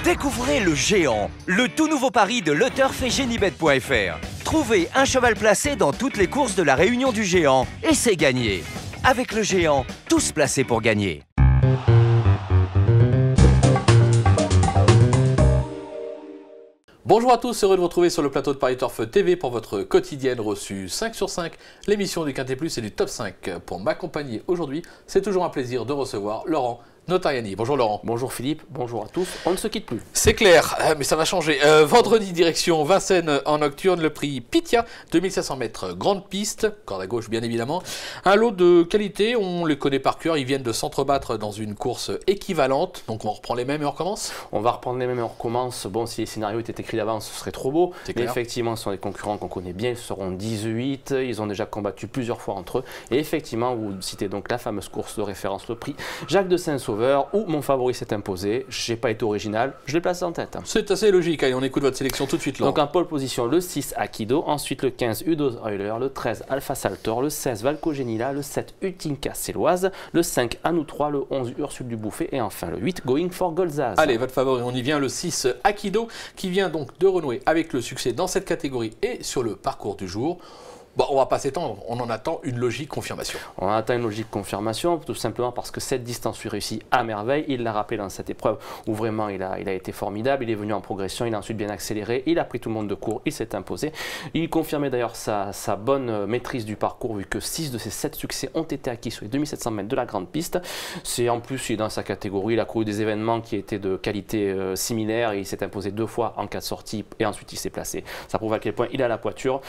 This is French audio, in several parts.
Découvrez le Géant, le tout nouveau pari de LeTurf et Genibet.fr. Trouvez un cheval placé dans toutes les courses de la Réunion du Géant et c'est gagné. Avec le Géant, tous placés pour gagner. Bonjour à tous, heureux de vous retrouver sur le plateau de Paris Turf TV pour votre quotidienne reçue 5 sur 5, l'émission du Quintet Plus et du Top 5. Pour m'accompagner aujourd'hui, c'est toujours un plaisir de recevoir Laurent Notariani. Bonjour Laurent. Bonjour Philippe, bonjour à tous. On ne se quitte plus. C'est clair, mais ça va changer. Vendredi, direction Vincennes en nocturne, le prix Pythia, 2500 mètres, grande piste, corde à gauche bien évidemment. Un lot de qualité, on les connaît par cœur, ils viennent de s'entrebattre dans une course équivalente. Donc on reprend les mêmes et on recommence. On va reprendre les mêmes et on recommence. Bon, si les scénarios étaient écrits d'avance, ce serait trop beau. Mais effectivement, ce sont des concurrents qu'on connaît bien, ils seront 18, ils ont déjà combattu plusieurs fois entre eux. Et effectivement, vous citez donc la fameuse course de référence, le prix Jacques de Saint-Sauveur, où mon favori s'est imposé. Je n'ai pas été original, je l'ai placé en tête. C'est assez logique, allez on écoute votre sélection tout de suite Laurent. Donc en pole position, le 6 Akido, ensuite le 15 Udos Euler, le 13 Alpha Saltor, le 16 Valcogenila, le 7 Utinka Céloise, le 5 Anou 3, le 11 Ursule du Bouffet et enfin le 8 Going for Golzaz. Allez, votre favori, on y vient, le 6 Akido, qui vient donc de renouer avec le succès dans cette catégorie et sur le parcours du jour. Bon, on va pas s'étendre, on en attend une logique confirmation. On attend une logique confirmation, tout simplement parce que cette distance lui réussit à merveille. Il l'a rappelé dans cette épreuve où vraiment il a été formidable. Il est venu en progression, il a ensuite bien accéléré, il a pris tout le monde de court, il s'est imposé. Il confirmait d'ailleurs sa bonne maîtrise du parcours, vu que 6 de ses 7 succès ont été acquis sur les 2700 mètres de la grande piste. C'est en plus, il est dans sa catégorie, il a couru des événements qui étaient de qualité similaire et il s'est imposé 2 fois en 4 sorties et ensuite il s'est placé. Ça prouve à quel point il a la pointure.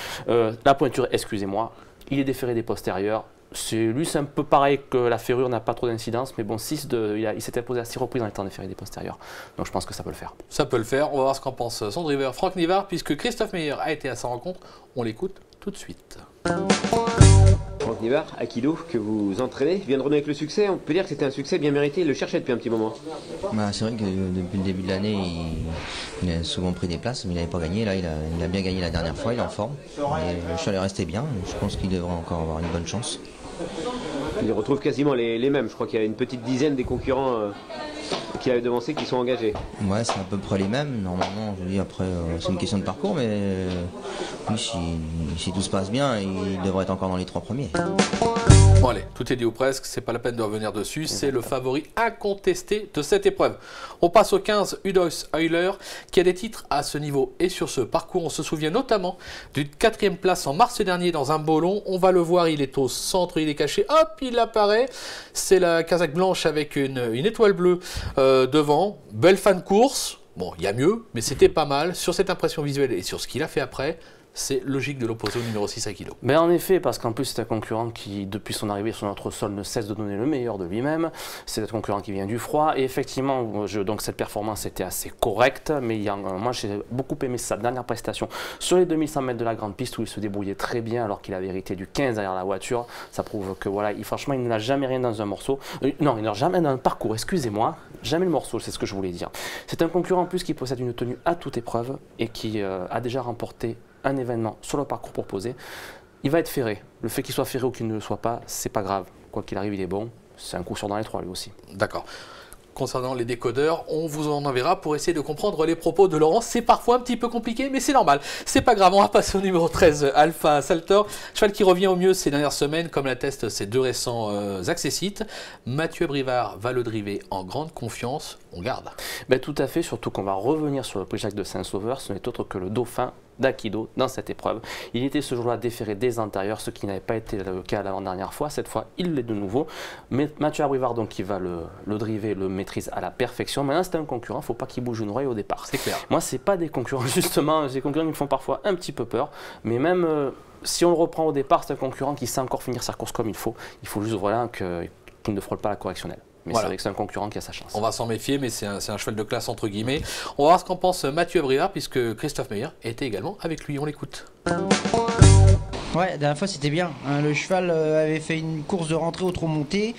Excusez-moi, il est déféré des postérieurs. Lui, c'est un peu pareil que la ferrure n'a pas trop d'incidence, mais bon, il s'est imposé à 6 reprises en étant déféré des postérieurs. Donc je pense que ça peut le faire. Ça peut le faire, on va voir ce qu'en pense son driver Franck Nivard, puisque Christophe Meyer a été à sa rencontre. On l'écoute tout de suite. Franck Nivard, Akido, que vous entraînez, vient de renouer avec le succès. On peut dire que c'était un succès bien mérité, il le cherchait depuis un petit moment. C'est vrai que depuis le début de l'année, il a souvent pris des places, mais il n'avait pas gagné. Là, il a bien gagné la dernière fois, il est en forme. Et le cheval est resté bien, je pense qu'il devrait encore avoir une bonne chance. Il retrouve quasiment les mêmes, je crois qu'il y a une petite dizaine des concurrents qui avaient devancé qui sont engagés. Ouais, c'est à peu près les mêmes. Normalement, je dis après, c'est une question de parcours, mais oui, si tout se passe bien, il devrait être encore dans les 3 premiers. Bon allez, tout est dit ou presque, c'est pas la peine de revenir dessus, c'est le favori incontesté de cette épreuve. On passe au 15 Udos Euler, qui a des titres à ce niveau et sur ce parcours. On se souvient notamment d'une 4e place en mars dernier dans un beau long. On va le voir, il est au centre, il est caché, hop, il apparaît. C'est la casaque blanche avec une étoile bleue devant. Belle fin de course, bon il y a mieux, mais c'était pas mal. Sur cette impression visuelle et sur ce qu'il a fait après, c'est logique de l'opposer au numéro 6 Akido. Mais en effet, parce qu'en plus c'est un concurrent qui, depuis son arrivée sur notre sol, ne cesse de donner le meilleur de lui-même. C'est un concurrent qui vient du froid. Et effectivement, donc cette performance était assez correcte. Mais moi, j'ai beaucoup aimé sa dernière prestation sur les 2100 mètres de la grande piste où il se débrouillait très bien alors qu'il avait hérité du 15 derrière la voiture. Ça prouve que voilà, franchement, il n'a jamais rien dans un morceau. Non, il n'a jamais dans un parcours, excusez-moi. Jamais le morceau, c'est ce que je voulais dire. C'est un concurrent en plus qui possède une tenue à toute épreuve et qui a déjà remporté un événement sur le parcours proposé. Il va être ferré. Le fait qu'il soit ferré ou qu'il ne le soit pas, c'est pas grave. Quoi qu'il arrive, il est bon. C'est un coup sûr dans les 3 lui aussi. D'accord. Concernant les décodeurs, on vous en enverra pour essayer de comprendre les propos de Laurent. C'est parfois un petit peu compliqué, mais c'est normal. C'est pas grave, on va passer au numéro 13, Alpha Saltor. Cheval qui revient au mieux ces dernières semaines, comme l'attestent ses 2 récents accessites. Mathieu Brivard va le driver en grande confiance. On garde. Ben, tout à fait, surtout qu'on va revenir sur le prix Jacques de Saint-Sauveur. Ce n'est autre que le dauphin d'Akido dans cette épreuve. Il était ce jour-là déféré des intérieurs, ce qui n'avait pas été le cas l'avant-dernière fois. Cette fois, il l'est de nouveau. Mais Mathieu Abrivard, donc, qui va le driver, le maîtrise à la perfection. Maintenant, c'est un concurrent, il ne faut pas qu'il bouge une oreille au départ. C'est clair. Moi, ce n'est pas des concurrents, justement. Des concurrents qui me font parfois un petit peu peur. Mais même si on le reprend au départ, c'est un concurrent qui sait encore finir sa course comme il faut. Il faut juste voilà, qu'il ne frôle pas la correctionnelle. Mais voilà. C'est vrai que c'est un concurrent qui a sa chance. On va s'en méfier, mais c'est un cheval de classe entre guillemets. On va voir ce qu'en pense Mathieu Abrivard, puisque Christophe Meyer était également avec lui. On l'écoute. Ouais, la dernière fois c'était bien. Hein, le cheval avait fait une course de rentrée au trot monté.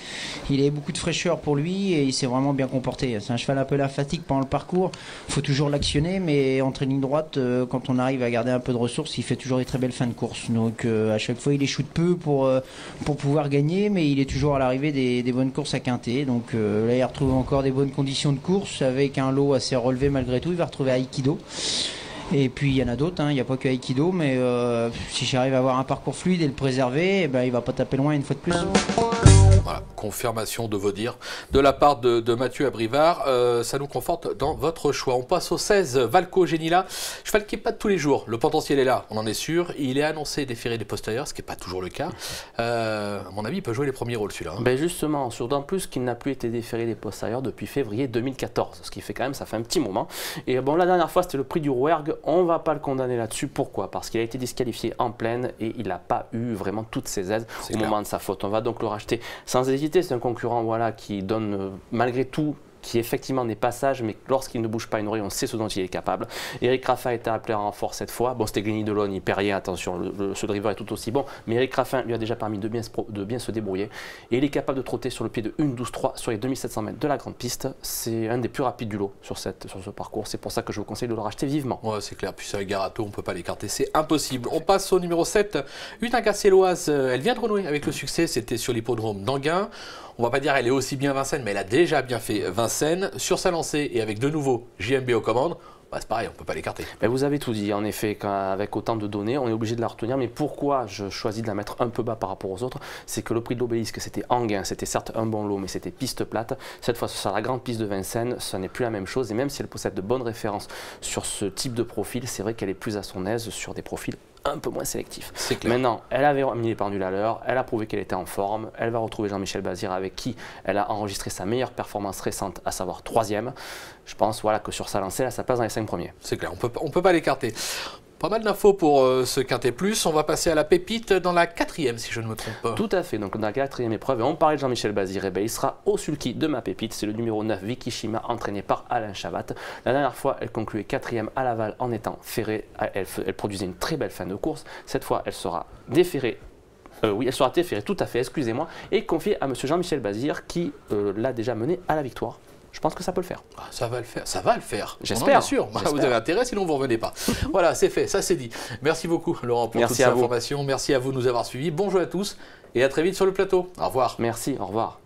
Il avait beaucoup de fraîcheur pour lui et il s'est vraiment bien comporté. C'est un cheval un peu la fatigue pendant le parcours. Il faut toujours l'actionner, mais entre ligne droite, quand on arrive à garder un peu de ressources, il fait toujours des très belles fins de course. Donc à chaque fois il échoue peu pour pouvoir gagner, mais il est toujours à l'arrivée des bonnes courses à quinter. Donc là il retrouve encore des bonnes conditions de course avec un lot assez relevé malgré tout. Il va retrouver Aikido. Et puis il y en a d'autres, il n'y a pas que Aikido, mais si j'arrive à avoir un parcours fluide et le préserver, eh ben, il va pas taper loin une fois de plus. Voilà, confirmation de vos dires de la part de Mathieu Abrivard. Ça nous conforte dans votre choix. On passe au 16, Valco Genila. Cheval qui n'est pas de tous les jours. Le potentiel est là, on en est sûr. Il est annoncé déférer des postérieurs, ce qui n'est pas toujours le cas. À mon avis, il peut jouer les premiers rôles celui-là. Ben justement, d'autant plus qu'il n'a plus été déféré des postérieurs depuis février 2014. Ce qui fait quand même, ça fait un petit moment. Et bon, la dernière fois, c'était le prix du Rouergue. On ne va pas le condamner là-dessus. Pourquoi? Parce qu'il a été disqualifié en pleine et il n'a pas eu vraiment toutes ses aides au moment de sa faute. On va donc le racheter sans hésiter. C'est un concurrent qui donne malgré tout, qui effectivement n'est pas sage, mais lorsqu'il ne bouge pas une oreille, on sait ce dont il est capable. Eric Raffin était appelé en renfort cette fois. Bon, c'était Glenny Delon, il perd rien, attention, ce driver est tout aussi bon, mais Eric Raffin lui a déjà permis de bien se débrouiller. Et il est capable de trotter sur le pied de 1,12,3 sur les 2700 mètres de la grande piste. C'est un des plus rapides du lot sur ce parcours. C'est pour ça que je vous conseille de le racheter vivement. Ouais, c'est clair. Puis avec Garato, on ne peut pas l'écarter, c'est impossible. On passe au numéro 7. Une Garcielloise, elle vient de renouer avec le succès. C'était sur l'hippodrome d'Anguin. On va pas dire elle est aussi bien Vincennes, mais elle a déjà bien fait Vincennes. Sur sa lancée et avec de nouveau JMB aux commandes, bah c'est pareil, on ne peut pas l'écarter. Vous avez tout dit, en effet, avec autant de données, on est obligé de la retenir. Mais pourquoi je choisis de la mettre un peu bas par rapport aux autres? C'est que le prix de l'Obélisque, c'était Anguin, c'était certes un bon lot, mais c'était piste plate. Cette fois, sur la grande piste de Vincennes, ce n'est plus la même chose. Et même si elle possède de bonnes références sur ce type de profil, c'est vrai qu'elle est plus à son aise sur des profils un peu moins sélectif. Maintenant, elle avait mis les pendules à l'heure, elle a prouvé qu'elle était en forme, elle va retrouver Jean-Michel Bazir avec qui elle a enregistré sa meilleure performance récente, à savoir 3e. Je pense que sur sa lancée, elle a sa place dans les 5 premiers. C'est clair, on peut pas l'écarter. Pas mal d'infos pour ce Quintet Plus. On va passer à la pépite dans la 4e, si je ne me trompe pas. Tout à fait. Donc, dans la 4e épreuve, et on parlait de Jean-Michel Bazir, et il sera au sulky de ma pépite. C'est le numéro 9, Vicky Shima, entraîné par Alain Chavat. La dernière fois, elle concluait 4e à Laval en étant ferrée. Elle produisait une très belle fin de course. Cette fois, elle sera déférée. Elle sera déférée, tout à fait, excusez-moi, et confiée à M. Jean-Michel Bazir, qui l'a déjà menée à la victoire. Je pense que ça peut le faire. Ah, ça va le faire. J'espère. Bien sûr. Vous avez intérêt, sinon vous ne revenez pas. Voilà, c'est fait, ça c'est dit. Merci beaucoup Laurent pour toutes ces informations. Merci à vous de nous avoir suivis. Bonjour à tous et à très vite sur le plateau. Au revoir. Merci, au revoir.